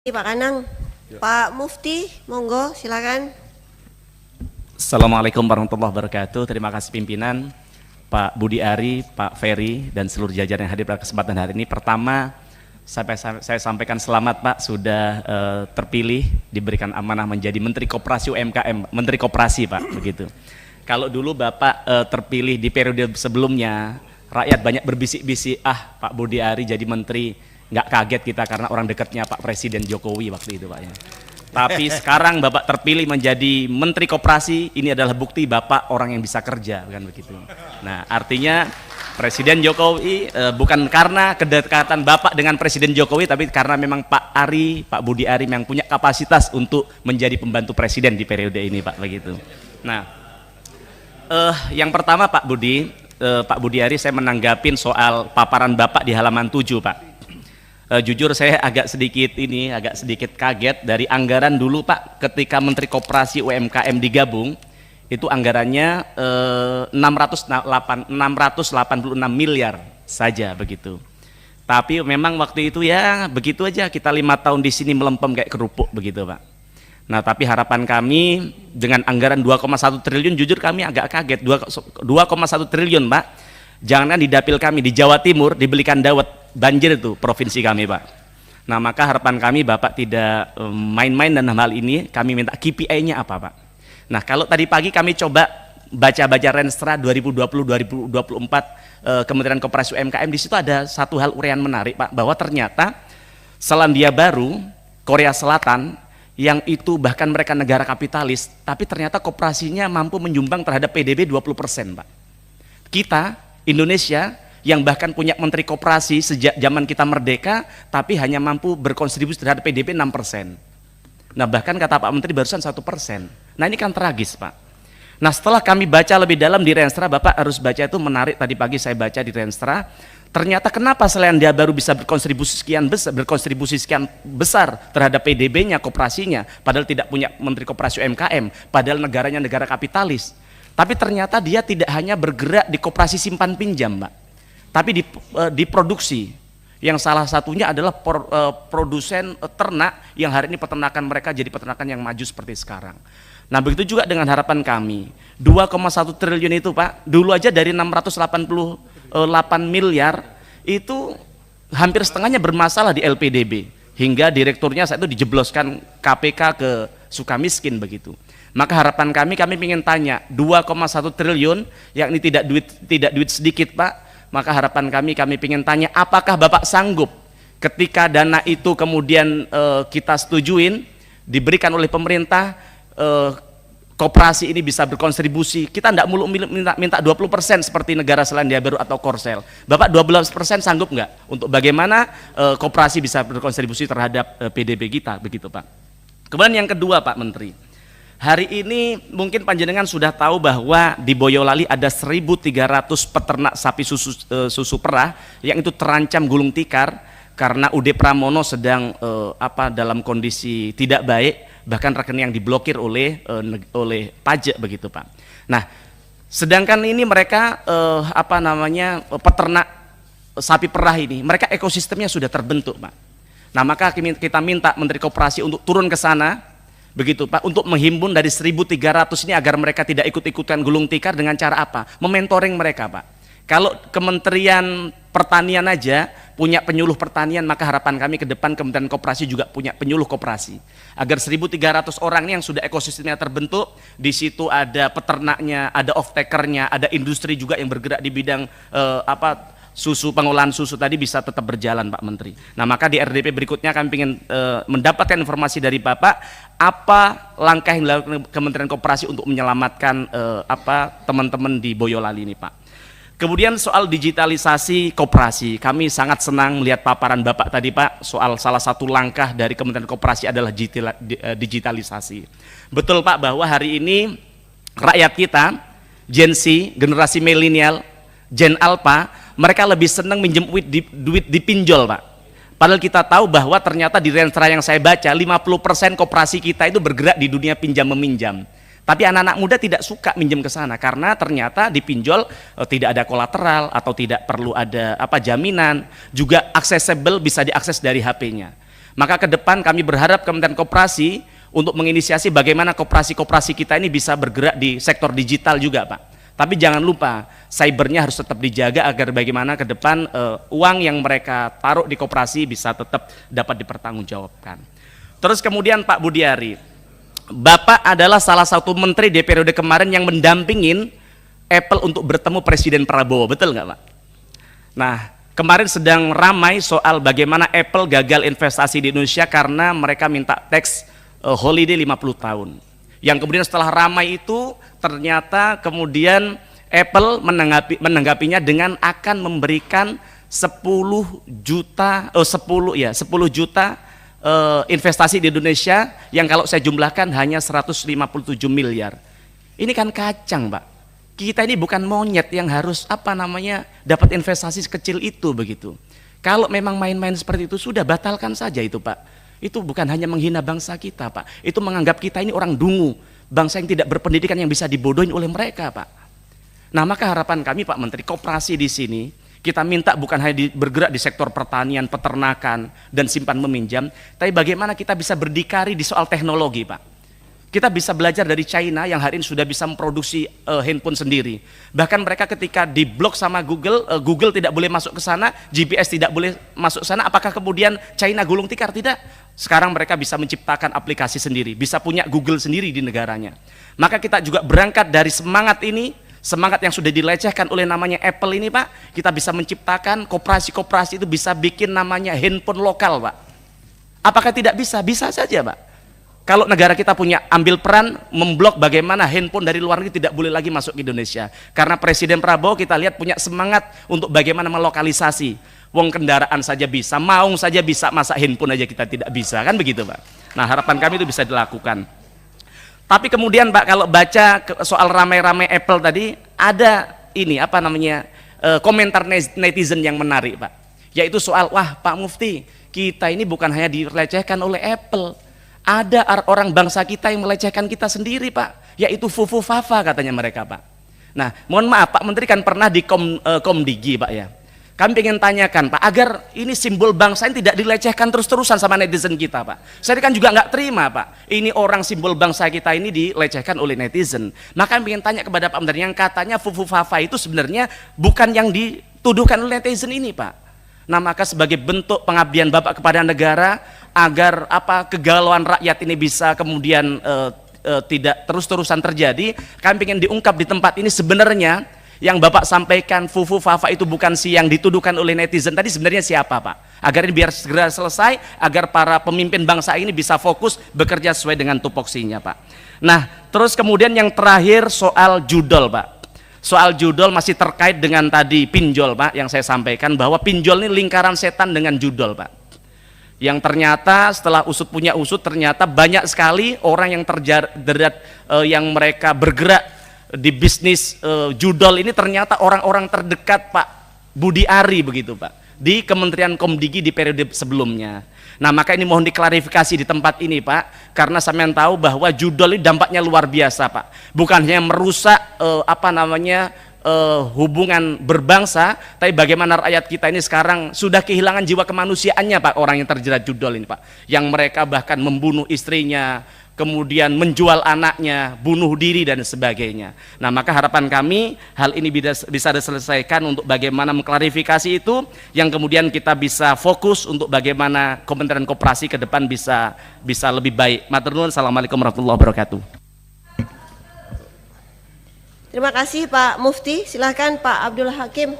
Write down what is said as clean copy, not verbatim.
Pak Kanang, ya. Pak Mufti, monggo silakan. Assalamualaikum warahmatullahi wabarakatuh. Terima kasih pimpinan, Pak Budi Ari, Pak Ferry, dan seluruh jajaran yang hadir pada kesempatan hari ini. Pertama, saya sampaikan selamat Pak sudah terpilih, diberikan amanah menjadi Menteri Koperasi UMKM, Menteri Koperasi Pak, begitu. Kalau dulu Bapak terpilih di periode sebelumnya, rakyat banyak berbisik-bisik, Pak Budi Ari jadi Menteri. Nggak kaget kita karena orang dekatnya Pak Presiden Jokowi waktu itu Pak ya. Tapi sekarang Bapak terpilih menjadi Menteri Koperasi, ini adalah bukti Bapak orang yang bisa kerja, kan begitu. Nah, artinya Presiden Jokowi bukan karena kedekatan Bapak dengan Presiden Jokowi, tapi karena memang Pak Budi Ari yang punya kapasitas untuk menjadi pembantu Presiden di periode ini Pak, begitu. Nah, yang pertama Pak Budi Ari, saya menanggapin soal paparan Bapak di halaman 7 Pak. Jujur saya agak sedikit kaget dari anggaran dulu Pak, ketika Menteri Koperasi UMKM digabung itu anggarannya 686 miliar saja begitu. Tapi memang waktu itu ya begitu aja, kita 5 tahun di sini melempem kayak kerupuk begitu Pak. Nah, tapi harapan kami dengan anggaran 2,1 triliun, jujur kami agak kaget. 2,1 triliun Pak, jangan di dapil kami di Jawa Timur dibelikan dawet, banjir itu provinsi kami Pak. Nah, maka harapan kami Bapak tidak main-main dalam hal ini. Kami minta KPI-nya apa Pak. Nah, kalau tadi pagi kami coba baca-baca Renstra 2020-2024 Kementerian Koperasi UMKM, di situ ada satu hal uraian menarik Pak, bahwa ternyata Selandia Baru, Korea Selatan, yang itu bahkan mereka negara kapitalis, tapi ternyata koperasinya mampu menyumbang terhadap PDB 20% Pak. Kita, Indonesia, yang bahkan punya Menteri Koperasi sejak zaman kita merdeka, tapi hanya mampu berkontribusi terhadap PDB 6%. Nah, bahkan kata Pak Menteri barusan 1%. Nah, ini kan tragis Pak. Nah, setelah kami baca lebih dalam di Renstra, Bapak harus baca, itu menarik, tadi pagi saya baca di Renstra, ternyata kenapa Selandia Baru bisa berkontribusi sekian besar terhadap PDB-nya, koperasinya, padahal tidak punya Menteri Koperasi UMKM, padahal negaranya negara kapitalis. Tapi ternyata dia tidak hanya bergerak di koperasi simpan pinjam Pak, tapi di produksi, yang salah satunya adalah produsen ternak, yang hari ini peternakan mereka jadi peternakan yang maju seperti sekarang. Nah, begitu juga dengan harapan kami 2,1 triliun itu Pak, dulu aja dari 688 miliar itu hampir setengahnya bermasalah di LPDB, hingga direkturnya saat itu dijebloskan KPK ke Sukamiskin begitu. Maka harapan kami ingin tanya, 2,1 triliun yang ini tidak duit sedikit Pak. Maka harapan kami ingin tanya, apakah Bapak sanggup ketika dana itu kemudian kita setujuin, diberikan oleh pemerintah, koperasi ini bisa berkontribusi, kita tidak muluk minta 20% seperti negara Selandia Baru atau Korsel. Bapak 12% sanggup nggak untuk bagaimana koperasi bisa berkontribusi terhadap PDB kita, begitu Pak. Kemudian yang kedua Pak Menteri, hari ini mungkin panjenengan sudah tahu bahwa di Boyolali ada 1.300 peternak sapi susu perah yang itu terancam gulung tikar karena UD Pramono sedang dalam kondisi tidak baik, bahkan rekening yang diblokir oleh pajak begitu Pak. Nah, sedangkan ini mereka peternak sapi perah ini, mereka ekosistemnya sudah terbentuk Pak. Nah, maka kita minta Menteri Koperasi untuk turun ke sana begitu Pak, untuk menghimpun dari 1.300 ini agar mereka tidak ikut-ikutan gulung tikar. Dengan cara apa? Mementoring mereka Pak. Kalau Kementerian Pertanian aja punya penyuluh pertanian, maka harapan kami ke depan Kementerian Koperasi juga punya penyuluh koperasi, agar 1.300 orang ini yang sudah ekosistemnya terbentuk, di situ ada peternaknya, ada off-takernya, ada industri juga yang bergerak di bidang pengolahan susu tadi bisa tetap berjalan Pak Menteri. Nah, maka di RDP berikutnya kami ingin mendapatkan informasi dari Bapak, apa langkah yang dilakukan Kementerian Koperasi untuk menyelamatkan teman-teman di Boyolali ini Pak. Kemudian soal digitalisasi koperasi, kami sangat senang melihat paparan Bapak tadi Pak, soal salah satu langkah dari Kementerian Koperasi adalah digitalisasi. Betul Pak, bahwa hari ini rakyat kita, Gen Z, generasi milenial, Gen Alpha, mereka lebih senang minjem duit dipinjol Pak. Padahal kita tahu bahwa ternyata di Renstra yang saya baca, 50% koperasi kita itu bergerak di dunia pinjam meminjam. Tapi anak-anak muda tidak suka minjem ke sana karena ternyata dipinjol tidak ada kolateral atau tidak perlu ada jaminan, juga accessible, bisa diakses dari HP-nya. Maka ke depan kami berharap Kementerian Koperasi untuk menginisiasi bagaimana koperasi-koperasi kita ini bisa bergerak di sektor digital juga, Pak. Tapi jangan lupa, cybernya harus tetap dijaga agar bagaimana ke depan uang yang mereka taruh di koperasi bisa tetap dapat dipertanggungjawabkan. Terus kemudian Pak Budiari, Bapak adalah salah satu menteri di periode kemarin yang mendampingin Apple untuk bertemu Presiden Prabowo, betul nggak Pak? Nah, kemarin sedang ramai soal bagaimana Apple gagal investasi di Indonesia karena mereka minta tax holiday 50 tahun. Yang kemudian setelah ramai itu ternyata kemudian Apple menanggapinya dengan akan memberikan 10 juta investasi di Indonesia yang kalau saya jumlahkan hanya 157 miliar. Ini kan kacang, Pak. Kita ini bukan monyet yang harus dapat investasi sekecil itu begitu. Kalau memang main-main seperti itu sudah batalkan saja itu, Pak. Itu bukan hanya menghina bangsa kita, Pak. Itu menganggap kita ini orang dungu, bangsa yang tidak berpendidikan yang bisa dibodohin oleh mereka, Pak. Nah, maka harapan kami Pak Menteri, koperasi di sini kita minta bukan hanya bergerak di sektor pertanian, peternakan, dan simpan meminjam, tapi bagaimana kita bisa berdikari di soal teknologi, Pak. Kita bisa belajar dari China yang hari ini sudah bisa memproduksi handphone sendiri. Bahkan mereka ketika diblok sama Google, Google tidak boleh masuk ke sana, GPS tidak boleh masuk ke sana, apakah kemudian China gulung tikar? Tidak. Sekarang mereka bisa menciptakan aplikasi sendiri, bisa punya Google sendiri di negaranya. Maka kita juga berangkat dari semangat ini, semangat yang sudah dilecehkan oleh namanya Apple ini, Pak, kita bisa menciptakan koperasi-koperasi itu bisa bikin namanya handphone lokal, Pak. Apakah tidak bisa? Bisa saja, Pak. Kalau negara kita punya ambil peran memblok bagaimana handphone dari luar negeri tidak boleh lagi masuk ke Indonesia. Karena Presiden Prabowo kita lihat punya semangat untuk bagaimana melokalisasi. Wong kendaraan saja bisa, maung saja bisa, masa handphone aja kita tidak bisa, kan begitu, Pak. Nah, harapan kami itu bisa dilakukan. Tapi kemudian, Pak, kalau baca soal ramai-ramai Apple tadi, ada ini komentar netizen yang menarik, Pak. Yaitu soal, wah Pak Mufti, kita ini bukan hanya dilecehkan oleh Apple. Ada orang bangsa kita yang melecehkan kita sendiri, Pak, yaitu Fufu Fafa katanya mereka, Pak. Nah, mohon maaf Pak Menteri kan pernah di Komdigi, Pak, ya. Kami ingin tanyakan, Pak, agar ini simbol bangsa ini tidak dilecehkan terus-terusan sama netizen kita, Pak. Saya kan juga nggak terima, Pak, ini orang simbol bangsa kita ini dilecehkan oleh netizen. Maka kami ingin tanya kepada Pak Menteri, yang katanya Fufu Fafa itu sebenarnya bukan yang dituduhkan oleh netizen ini, Pak. Nah, maka sebagai bentuk pengabdian Bapak kepada negara, agar kegalauan rakyat ini bisa kemudian tidak terus-terusan terjadi, kami ingin diungkap di tempat ini sebenarnya yang Bapak sampaikan Fufu Fafa itu bukan si yang dituduhkan oleh netizen tadi, sebenarnya siapa, Pak? Agar ini biar segera selesai, agar para pemimpin bangsa ini bisa fokus bekerja sesuai dengan tupoksinya, Pak. Nah, terus kemudian yang terakhir soal judol, Pak. Soal judol masih terkait dengan tadi pinjol, Pak, yang saya sampaikan bahwa pinjol ini lingkaran setan dengan judol, Pak. Yang ternyata setelah usut punya usut, ternyata banyak sekali orang yang terjerat yang mereka bergerak di bisnis judol ini ternyata orang-orang terdekat Pak Budi Ari begitu, Pak, di Kementerian Komdigi di periode sebelumnya. Nah, maka ini mohon diklarifikasi di tempat ini, Pak, karena sampean tahu bahwa judol ini dampaknya luar biasa, Pak. Bukan hanya merusak hubungan berbangsa, tapi bagaimana rakyat kita ini sekarang sudah kehilangan jiwa kemanusiaannya, Pak, orang yang terjerat judol ini, Pak. Yang mereka bahkan membunuh istrinya, kemudian menjual anaknya, bunuh diri dan sebagainya. Nah, maka harapan kami hal ini bisa diselesaikan untuk bagaimana mengklarifikasi itu, yang kemudian kita bisa fokus untuk bagaimana Kementerian Koperasi ke depan bisa lebih baik. Matur nuwun. Assalamualaikum warahmatullahi wabarakatuh. Terima kasih Pak Mufti. Silahkan Pak Abdul Hakim.